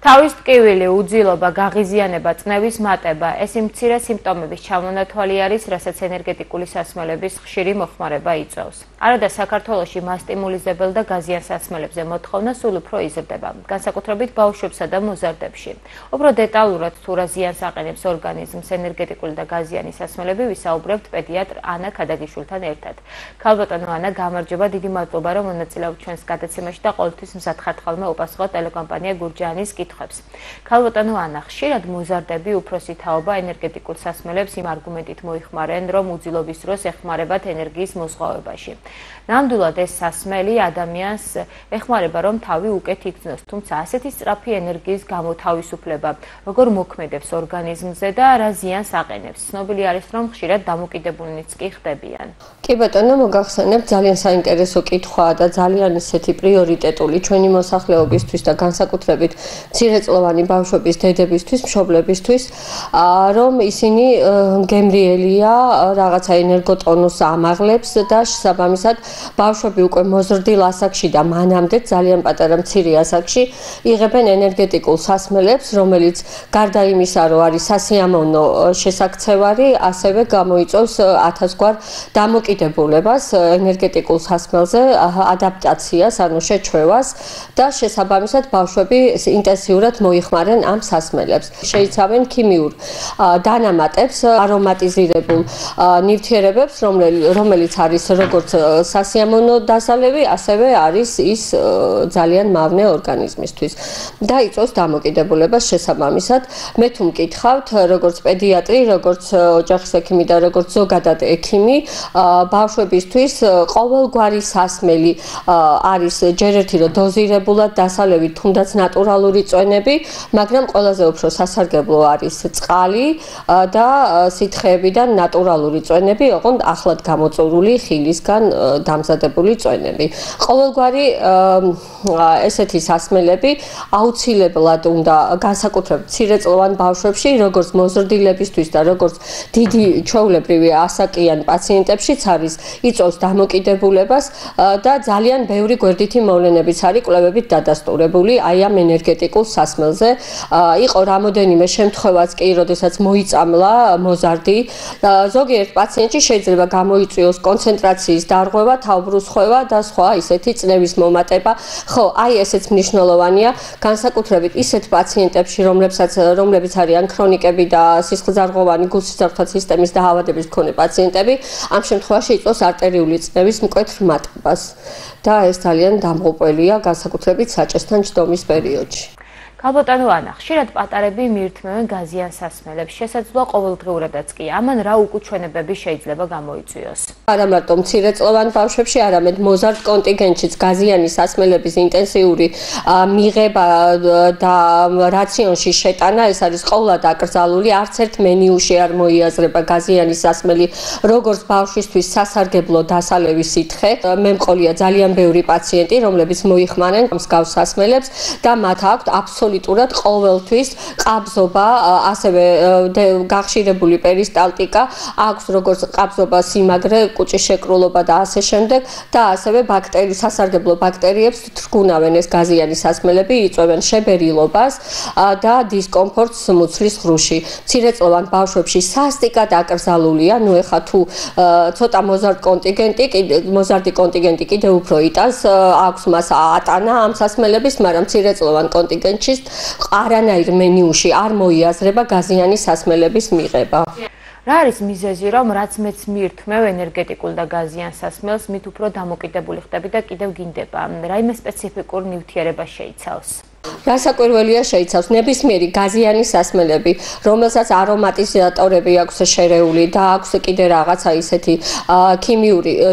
თავის ტკივილი, უძილობა, გაღიზიანება, წნევის მატება – ეს მცირე სიმპტომების ჩამონათვალი არის, რასაც ენერგეტიკული სასმელების ხშირი მოხმარება იწვევს. არადა საქართველოში მასტიმულიზებელ და გაზიან სასმელებზე მოთხოვნა სულ უფრო იზრდება, განსაკუთრებით ბავშვებსა და მოზარდებში. უფრო დეტალურად თუ რა ზიანს აყენებს ორგანიზმს ენერგეტიკული და გაზიანი სასმელები ვისაუბრებთ პედიატრ ანა ქადაგიშვილთან ერთად. ქალბატონო ანა, გამარჯობა, დიდი მადლობა, რომ მონაწილეობთ ჩვენს გადაცემაში და ყოველთვის მზად ხართ ხოლმე უპასუხოთ ტელეკომპანია გურჯაანის კითხვებს. ქალბატონო ანა, ხშირად მოზარდები უფროსი თაობა ენერგეტიკულ სასმელებს იმ არგუმენტით მოიხმარენ, რომ უძილობის დროს ეხმარებათ ენერგიის მოზღვავებაში. ნამდვილად ეს სასმელი ადამიანს ეხმარება, რომ თავი უკეთ იქცნოს, თუმცა ასეთი სწრაფი ენერგიის გამოთავისუფლება როგორ მოქმედებს ორგანიზმზე და რა ზიანს აყენებს? ცნობილი არის, რომ ხშირად დამოკიდებულნიც კი ხდებიან. კი ბატონო, მოგახსენებთ, ძალიან საინტერესო კითხვაა და ძალიან ისეთი პრიორიტეტული ჩვენი მოსახლეობისთვის და განსაკუთრებით მცირეწლოვანი ბავშვების დედებისთვის, მშობლებისთვის, რომ ისინი გემრიელია, რაღაცა ენერგოტონუსს ამაღლებს და შესაბამისად ბავშვები უკვე მოზრდილ ასაკში და მანამდე ძალიან პატარა მცირე ასაკში იღებენ ენერგეტიკულ სასმელებს, რომელიც გარდა იმისა, რომ არის სასიამოვნო შესაქცევარი, ასევე გამოიწვევს ათასგვარ დამოკიდებულებას ენერგეტიკულ სასმელზე, ადაპტაციას, ანუ შეჩვევას და შესაბამისად ბავშვები ინტენსიურად მოიხმარენ ამ სასმელებს. შეიცავენ ქიმიურ დანამატებს, არომატიზირებულ ნივთიერებებს, რომელიც არის როგორც სასიამოვნო დასალევი, ასევე არის ის ძალიან მავნე ორგანიზმისთვის და იწვევს დამოკიდებულებას შესაბამისად. მე თუ მკითხავთ, როგორც პედიატრი, როგორც ოჯახის ექიმი და როგორც ზოგადად ექიმი, ბავშვებისთვის ყოველგვარი სასმელი არის ჯერ ერთი რომ დოზირებულად დასალევი, თუნდაც ნატურალური წვენები, მაგრამ ყველაზე უფრო სასარგებლო არის წყალი და სითხეებიდან ნატურალური წვენები, ოღონდ ახლად გამოწვეული ხილისგან დამზადებული წვენები. ყოველგვარი ესეთი სასმელები აუცილებლად უნდა განსაკუთრებით მცირეწლოვან ბავშვებში, როგორც მოზრდილებისთვის და როგორც დიდი ჩვეულებრივი ასაკიან პაციენტებშიც არის, იწვევს დამოკიდებულებას და ძალიან ბევრი გვერდითი მოვლენებიც არის კვლევებით დადასტურებული აი ამ ენერგეტიკულ სასმელზე. იყო რამოდენიმე შემთხვევაც კი, როდესაც მოიწამლა მოზარდი. ზოგიერთ პაციენტში შეიძლება გამოიწვიოს კონცენტრაციის დარღვევა, თავბრუსხვევა და სხვა ისეთი წნევის მომატება. ხო, აი ესეც მნიშვნელოვანია, განსაკუთრებით ისეთ პაციენტებში, რომლებიც არიან ქრონიკები და სისხლძარღვოვანი გულსისხლძარღვთა სისტემის დაავადების მქონე პაციენტები, ამ შემთხვევაში იწვევს არტერიული წნევის მკვეთრ მატებას და ეს ძალიან დამღუპველია, განსაკუთრებით საჭესთან ჯდომის პერიოდში. ქალბატონო ანა, ხშირად პატარები მიირთმევენ გაზიან სასმელებს, შესაძლოა ყოველდღიურადაც კი. ამან რა უკუჩვენებები შეიძლება გამოიწვიოს? არა მარტო მცირეწლოვან ბავშვებში, არამედ მოზარდ კონტინგენტშიც გაზიანი სასმელების ინტენსიური მიღება და რაციონში შეტანა, ეს არის ყოვლად აკრძალული, არც ერთ მენიუში არ მოიაზრება გაზიანი სასმელი, როგორც ბავშვისთვის სასარგებლო დასალევის სითხე. მე მყოლია ძალიან ბევრი პაციენტი, რომლებიც მოიხმარენ მსგავს სასმელებს და მათ აქვთ აბსოლუტურად ყოველთვის ყაბზობა, ასევე გახშირებული პერისტალტიკა, აქვს როგორც ყაბზობა, სიმაგრე, კუჭის შეკრულობა და ასე შემდეგ და ასევე სასარგებლო ბაქტერიებს თრგუნავენ ეს გაზიანი სასმელები, იწვევენ შებერილობას და დისკომფორტს მუცლის ღრუში. მცირეწლოვან ბავშვებში სასტიკად აკრძალულია, ნუ ეხა თუ ცოტა მოზარდი კონტინგენტი კიდევ უფრო იტანს, აქვს მას ატანა ამ სასმელების, მაგრამ მცირეწლოვან კონტინგენტში არანაირ მენიუში არ მოიაზრება გაზიანი სასმელების მიღება. რა არის მიზეზი, რომ რაც მეც მიირთმევ ენერგეტიკულ და გაზიან სასმელს, მით უფრო დამოკიდებული ხდები და კიდევ გინდება? რაიმე სპეციფიკურ ნივთიერება შეიცავს? რასაკვირველია შეიცავს ნებისმიერი გაზიანი სასმელები, რომელსაც არომატიზატორები აქვს შერეული და აქვს კიდე რაღაცა ისეთი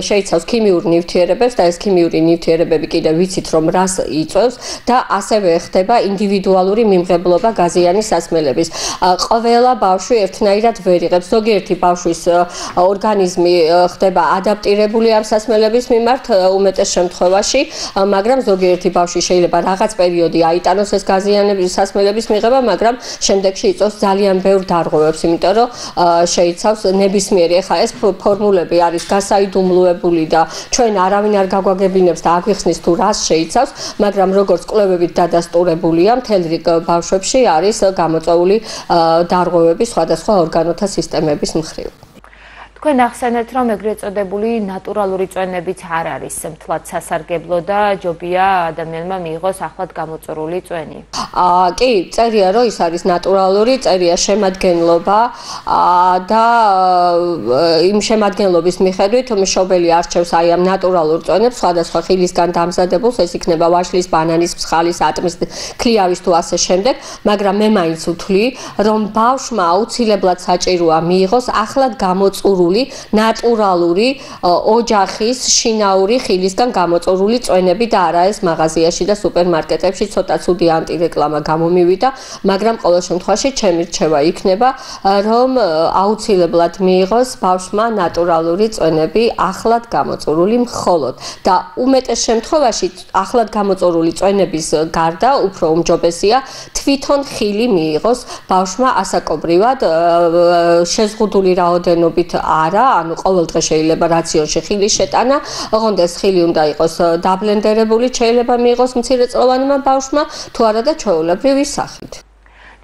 შეიცავს ქიმიურ ნივთიერებებს და ეს ქიმიური ნივთიერებები კიდე ვიცით რომ რას იწვევს და ასევე ხდება ინდივიდუალური მიმღებლობა გაზიანი სასმელების. ყველა ბავშვი ერთნაირად ვერ იღებს. ზოგიერთი ბავშვის ორგანიზმი ხდება ადაპტირებული ამ სასმელების მიმართ უმეტეს შემთხვევაში, მაგრამ ზოგიერთი ბავშვი შეიძლება რაღაც პერიოდი გაიტანოს ეს გაზიანების სასმელების მიღება, მაგრამ შემდეგში იწვევს ძალიან ბევრ დარღვევებს, იმიტომ რომ შეიცავს ნებისმიერი, ეხლა ეს ფორმულები არის გასაიდუმლოებული და ჩვენ არავინ არ გაგვაგებინებს და აგვიხსნის თუ რას შეიცავს, მაგრამ როგორც კვლევებით დადასტურებულია, მთელ რიგ ბავშვებში არის გამოწვეული დარღვევები სხვადასხვა ორგანოთა სისტემების მხრივ. თქვენ ახსენეთ, რომ ეგრეთ წოდებული ნატურალური წვენებიც არ არის მთლად სასარგებლო და ჯობია ადამიანმა მიიღოს ახლად გამოწვეული წვენი. კი, წერია რომ ის არის ნატურალური, წერია შემადგენლობა და იმ შემადგენლობის მიხედვით მშობელი არჩევს აი ამ ნატურალურ წვენებს, სხვადასხვა ხილისგან დამზადებულს, ეს იქნება ვაშლის, ბანანის, ფსხალის, ატმის, ქლიავის თუ ასე შემდეგ, მაგრამ მე მაინც ვთვლი, რომ ბავშვმა აუცილებლად საჭიროა მიიღოს ახლად გამოწვეული ნატურალური ოჯახის შინაური ხილისგან გამოწვეული წვენები და არა ეს მაღაზიაში და სუპერმარკეტებში ცოტა ცუდი ანტირეკლამა გამომივიდა, მაგრამ ყოველ შემთხვევაში ჩემი რჩევა იქნება, რომ აუცილებლად მიიღოს ბავშვმა ნატურალური წვენები ახლად გამოწვეული მხოლოდ და უმეტეს შემთხვევაში ახლად გამოწვეული წვენების გარდა უფრო უმჯობესია თვითონ ხილი მიიღოს ბავშვმა ასაკობრივად შეზღუდული რაოდენობით არა, ანუ ყოველდღე შეიძლება რაციონში ხილის შეტანა, ოღონდ ეს ხილი უნდა იყოს დაბლენდერებული, შეიძლება მიიღოს მცირეწლოვანმა ბავშვმა, თუ არა და ჩვეულებრივი სახით.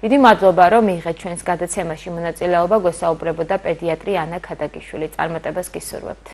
დიდი მადლობა, რომ მიიღეთ ჩვენს გადაცემაში მონაწილეობა, გვესაუბრებოდა პედიატრი ანა ქადაგიშვილი. წარმატებას გისურვებთ.